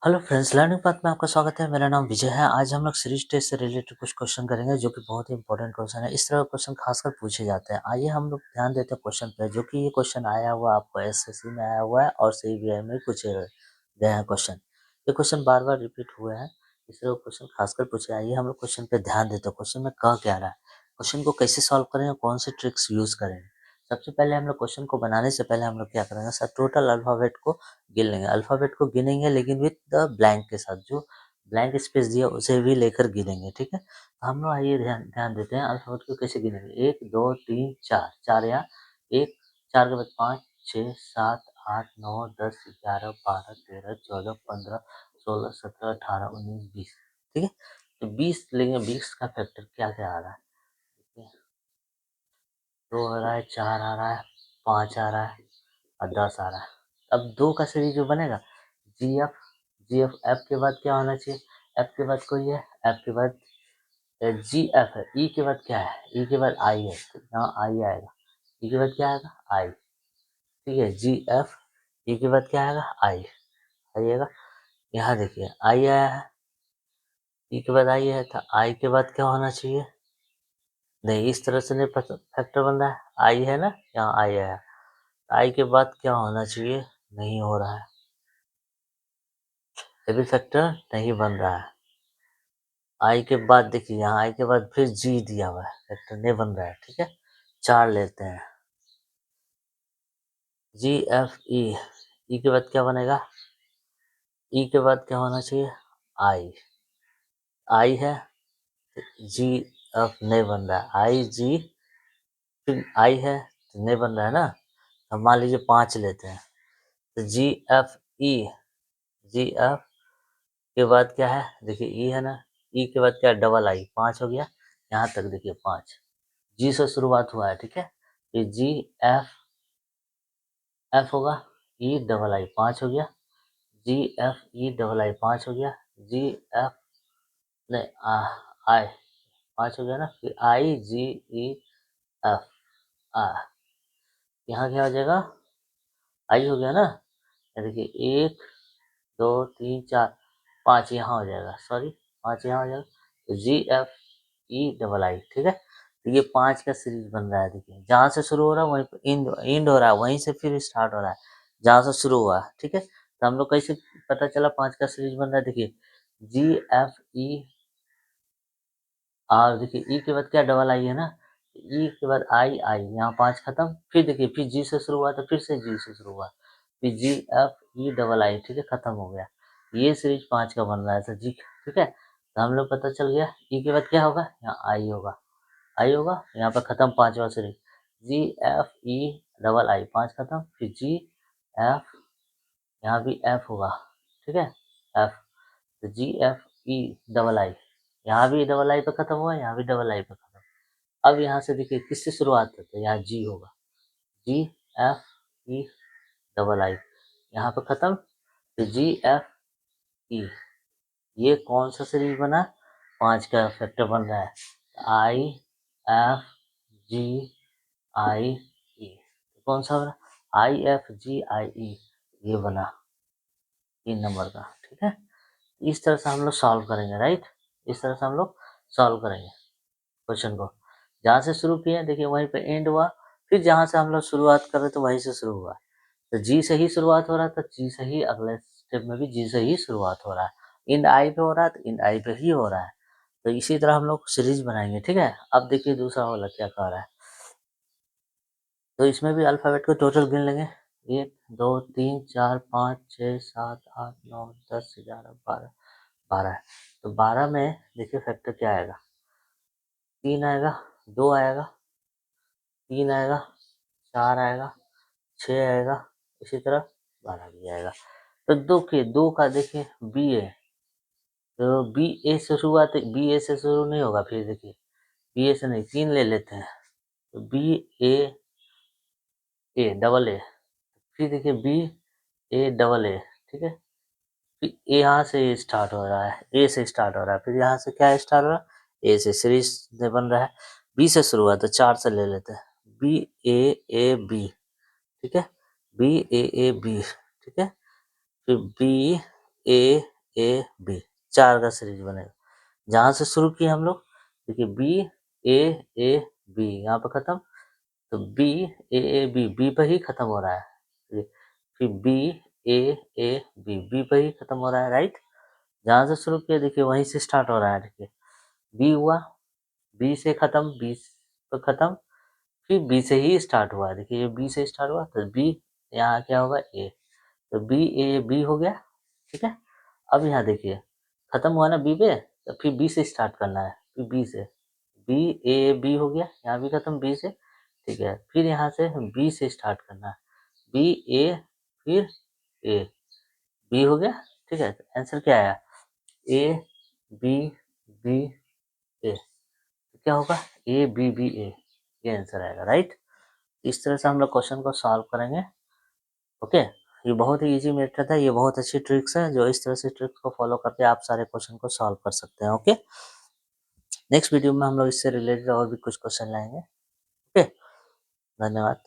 Hello friends, learning path में आपका स्वागत है। मेरा नाम विजय है। आज हम लोग सीरीज टेस्ट से रिलेटेड कुछ क्वेश्चन करेंगे जो कि बहुत ही इंपॉर्टेंट क्वेश्चन है। इस तरह के क्वेश्चन खासकर पूछे जाते हैं। आइए हम लोग ध्यान देते हैं क्वेश्चन पे, जो कि ये क्वेश्चन आया हुआ आपको एसएससी में आया हुआ है और सीबीआई में पूछे गए हैं क्वेश्चन। ये क्वेश्चन बार बार रिपीट हुए हैं, इस तरह क्वेश्चन खासकर पूछे। आइए हम लोग क्वेश्चन पे ध्यान देते हैं, क्वेश्चन में कह क्या रहा है, क्वेश्चन को कैसे सॉल्व करेंगे, कौन से ट्रिक्स यूज करेंगे। सबसे पहले हम लोग क्वेश्चन को बनाने से पहले हम लोग क्या करेंगे, सर टोटल अल्फाबेट को गिन लेंगे। अल्फाबेट को गिनेंगे लेकिन विद द ब्लैंक के साथ, जो ब्लैंक स्पेस दिया उसे भी लेकर गिनेंगे। ठीक है, तो हम लोग आइए ध्यान ध्यान देते हैं अल्फाबेट को कैसे गिनेंगे। 1 2 3 4, 4 यहाँ, एक 4 के बाद 5 6 7 8 9 10 11 12 13 14 15 16 17 18 19 20। ठीक है, तो 20 लेंगे। 20 का फैक्टर क्या क्या आ रहा है, ठीक है? 2 आ रहा है, 4 आ रहा है, 5 आ रहा है और 10 आ रहा है। अब 2 का सीरीज जो बनेगा, जी एफ, जी एफ, एफ के बाद क्या होना चाहिए, एफ के बाद कोई है, एफ के बाद जी एफ है। ई के बाद क्या है, ई के बाद आई है, तो यहाँ आई आएगा। ई के बाद क्या आएगा, आई। ठीक है, जी एफ, ई के बाद क्या आएगा, आई आइएगा। यहाँ देखिए आई आया है, ई के बाद आई है, तो आई के बाद क्या होना चाहिए, नहीं इस तरह से नहीं फैक्टर बन रहा है। आई है ना, यहाँ आई आया, आई के बाद क्या होना चाहिए, नहीं हो रहा है, ये भी फैक्टर नहीं बन रहा है। आई के बाद देखिए, यहाँ आई के बाद फिर जी दिया हुआ है, फैक्टर नहीं बन रहा है। ठीक है, 4 लेते हैं, जी एफ ई, ई के बाद क्या बनेगा, ई के बाद क्या होना चाहिए, आई, आई है, जी एफ नहीं बन रहा है, आई जी, फिर आई है तो नहीं बन रहा है ना। अब मान लीजिए 5 लेते हैं, तो जी एफ ई, जी एफ के बाद क्या है, देखिए ई है ना, ई के बाद क्या है, डबल आई, 5 हो गया। यहाँ तक देखिए 5, जी से शुरुआत हुआ है। ठीक है, ये जी एफ, एफ होगा, ई डबल आई 5 हो गया, जी एफ ई डबल आई 5 हो गया, जी एफ नहीं आई 5 हो गया ना, फिर आई जी ई एफ आ, यहाँ क्या हो जाएगा, आई हो गया ना। ये देखिए 1 2 3 4 5 यहाँ हो जाएगा, सॉरी 5 यहाँ हो जाएगा, तो जी एफ ई डबल आई। ठीक है, तो ये 5 का सीरीज बन रहा है। देखिए जहाँ से शुरू हो रहा है वहीं पे इंड हो रहा है, वहीं से फिर स्टार्ट हो रहा है जहाँ से शुरू हुआ है। ठीक है, तो हम लोग कैसे पता चला 5 का सीरीज बन रहा है, देखिए जी एफ ई, और देखिए ई के बाद क्या डबल आई है ना, ई के बाद आई आई, यहाँ 5 खत्म, फिर देखिए फिर जी से शुरू हुआ तो फिर से जी से शुरू हुआ, फिर जी एफ ई डबल आई। ठीक है, खत्म हो गया। ये सीरीज 5 का बन रहा है, तो जी। ठीक है, तो हम लोग पता चल गया ई के बाद क्या होगा, यहाँ आई होगा, आई होगा, यहाँ पर खत्म 5वां series, G F E double I 5 खत्म, फिर जी एफ, यहाँ भी एफ होगा। ठीक है, एफ, तो जी एफ ई डबल आई, यहाँ भी डबल आई पे खत्म हुआ, यहाँ भी डबल आई पे खत्म। अब यहाँ से देखिए किससे शुरुआत करते हैं, यहाँ जी होगा, जी एफ ई डबल आई, यहाँ पे खत्म, फिर जी एफ ई। ये कौन सा सीरीज बना, 5 का फैक्टर बन रहा है, आई एफ जी आई ई, कौन सा बना, आई एफ जी आई ई, ये बना 3 नंबर का। ठीक है, इस तरह से हम लोग सॉल्व करेंगे, राइट। इस तरह से हम लोग सॉल्व करेंगे क्वेश्चन को। जहाँ से शुरू किए देखिए वहीं पे एंड हुआ, फिर जहाँ से हम लोग शुरुआत कर रहे तो वहीं से शुरू हुआ। तो जी से ही शुरुआत हो रहा है, तो जी से ही अगले स्टेप में भी जी से ही शुरुआत हो रहा है। इंड आई पे हो रहा है तो इंड आई पे ही हो रहा है। तो इसी तरह हम लोग सीरीज बनाएंगे। ठीक है, अब देखिए दूसरा वाला क्या कह रहा है, तो इसमें भी अल्फ़ाबेट को टोटल गिन लेंगे। 1 2 3 4 5 6 7 8 9 10 11 12, 12 है। तो 12 में देखिए फैक्टर क्या आएगा, 3 आएगा, 2 आएगा, 3 आएगा, 4 आएगा, 6 आएगा, इसी तरह 12 भी आएगा। तो 2 का देखिए बी ए, तो बी ए से शुरुआत, बी ए से शुरू नहीं होगा। फिर देखिए बी ए से नहीं, 3 ले लेते हैं, तो B A, A double A, फिर देखिए बी ए डबल ए। ठीक है, फिर यहाँ से स्टार्ट हो रहा है, ए से स्टार्ट हो रहा है, फिर यहाँ से क्या स्टार्ट हो रहा है, ए से सीरीज बन रहा है। बी से शुरू हुआ तो 4 से ले लेते हैं, बी ए ए बी। ठीक है, बी ए ए बी। ठीक है, फिर बी ए ए बी, 4 का सीरीज बनेगा। जहाँ से शुरू किए हम लोग, देखिए बी ए बी, यहाँ पे खत्म, तो बी ए बी, बी पे ही खत्म हो रहा है। फिर बी ए बी पे ही खत्म हो रहा है, राइट। जहाँ से शुरू किया देखिए वहीं से स्टार्ट हो रहा है। देखिए बी हुआ, बी से खत्म, बी पे खत्म, फिर बी से ही स्टार्ट हुआ। देखिए ये बी से स्टार्ट हुआ तो बी, यहाँ क्या होगा ए, तो बी ए बी हो गया, ठीक है। अब यहाँ देखिए खत्म हुआ ना बी पे, तो फिर बी से स्टार्ट करना है, फिर बी से, बी ए बी हो गया, यहाँ भी खत्म बी से, ठीक है। फिर यहाँ से बी से स्टार्ट करना है, बी ए फिर ए, बी हो गया, ठीक है। तो आंसर क्या आया, ए बी बी ए, तो क्या होगा ए बी बी ए, ये आंसर आएगा, राइट। इस तरह से हम लोग क्वेश्चन को सॉल्व करेंगे, ओके। ये बहुत ही इजी मेथड है, ये बहुत अच्छी ट्रिक्स है, जो इस तरह से ट्रिक्स को फॉलो करके आप सारे क्वेश्चन को सॉल्व कर सकते हैं, ओके। नेक्स्ट वीडियो में हम लोग इससे रिलेटेड और भी कुछ क्वेश्चन लाएंगे, ओके। धन्यवाद।